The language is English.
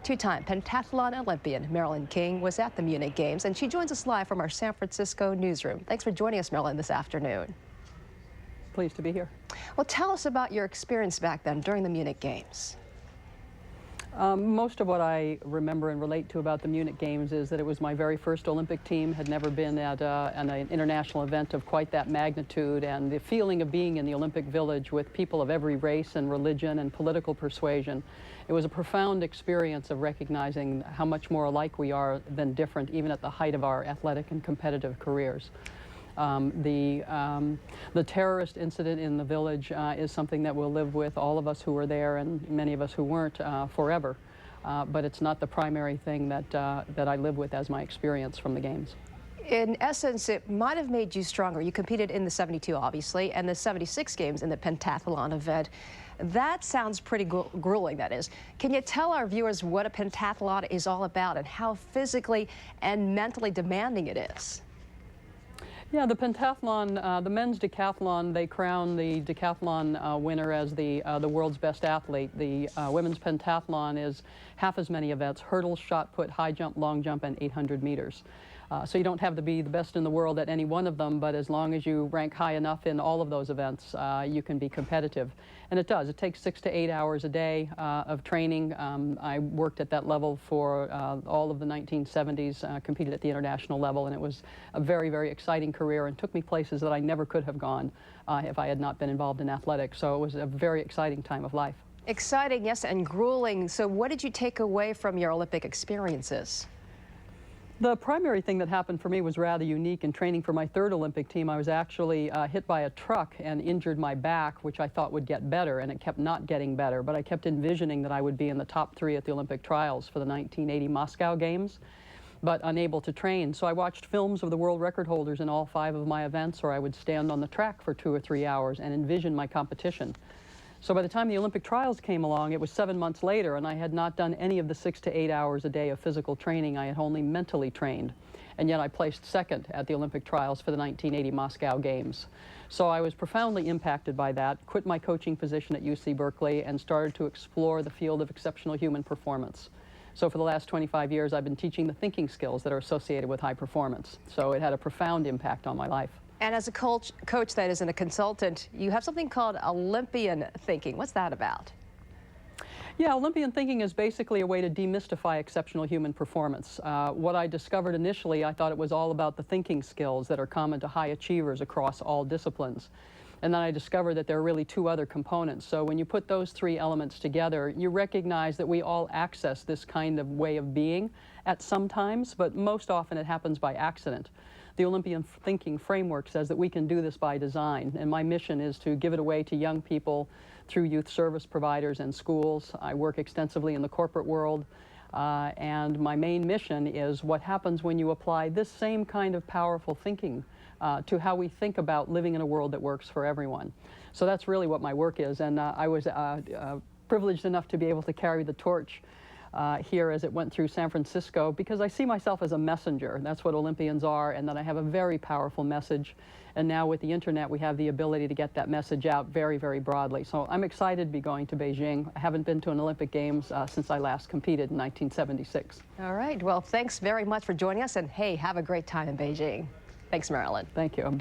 Two-time pentathlon Olympian Marilyn King was at the Munich Games, and she joins us live from our San Francisco newsroom. Thanks for joining us, Marilyn, this afternoon. Pleased to be here. Well, tell us about your experience back then during the Munich Games. Most of what I remember and relate to about the Munich Games is that it was my very first Olympic team, had never been at an international event of quite that magnitude, and the feeling of being in the Olympic Village with people of every race and religion and political persuasion. It was a profound experience of recognizing how much more alike we are than different, even at the height of our athletic and competitive careers. The terrorist incident in the village is something that we'll live with, all of us who were there and many of us who weren't, forever. But it's not the primary thing that I live with as my experience from the Games. In essence, it might have made you stronger. You competed in the 72, obviously, and the 76 Games in the pentathlon event. That sounds pretty grueling, that is. Can you tell our viewers what a pentathlon is all about and how physically and mentally demanding it is? Yeah, the pentathlon, the men's decathlon, they crown the decathlon winner as the world's best athlete. The women's pentathlon is half as many events: hurdles, shot put, high jump, long jump, and 800 meters. So you don't have to be the best in the world at any one of them, but as long as you rank high enough in all of those events, you can be competitive. And it does. It takes 6 to 8 hours a day of training. I worked at that level for all of the 1970s, competed at the international level, and it was a very, very exciting career and took me places that I never could have gone if I had not been involved in athletics. So it was a very exciting time of life. Exciting, yes, and grueling. So what did you take away from your Olympic experiences? The primary thing that happened for me was rather unique. In training for my third Olympic team, I was actually hit by a truck and injured my back, which I thought would get better, and it kept not getting better. But I kept envisioning that I would be in the top 3 at the Olympic trials for the 1980 Moscow Games, but unable to train. So I watched films of the world record holders in all 5 of my events, or I would stand on the track for 2 or 3 hours and envision my competition. So by the time the Olympic trials came along, it was 7 months later, and I had not done any of the 6 to 8 hours a day of physical training. I had only mentally trained. And yet I placed second at the Olympic trials for the 1980 Moscow Games. So I was profoundly impacted by that, quit my coaching position at UC Berkeley, and started to explore the field of exceptional human performance. So for the last 25 years, I've been teaching the thinking skills that are associated with high performance. So it had a profound impact on my life. And as a coach that isn't a consultant, you have something called Olympian thinking. What's that about? Yeah, Olympian thinking is basically a way to demystify exceptional human performance. What I discovered initially, I thought it was all about the thinking skills that are common to high achievers across all disciplines. And then I discovered that there are really 2 other components. So when you put those 3 elements together, you recognize that we all access this kind of way of being at some times, but most often it happens by accident. The Olympian thinking framework says that we can do this by design, and my mission is to give it away to young people through youth service providers and schools. I work extensively in the corporate world, and my main mission is what happens when you apply this same kind of powerful thinking to how we think about living in a world that works for everyone. So that's really what my work is, and I was privileged enough to be able to carry the torch here as it went through San Francisco, because I see myself as a messenger. That's what Olympians are, and that I have a very powerful message. And now with the internet, we have the ability to get that message out very, very broadly. So I'm excited to be going to Beijing. I haven't been to an Olympic Games since I last competed in 1976. All right. Well, thanks very much for joining us, and hey, have a great time in Beijing. Thanks, Marilyn. Thank you.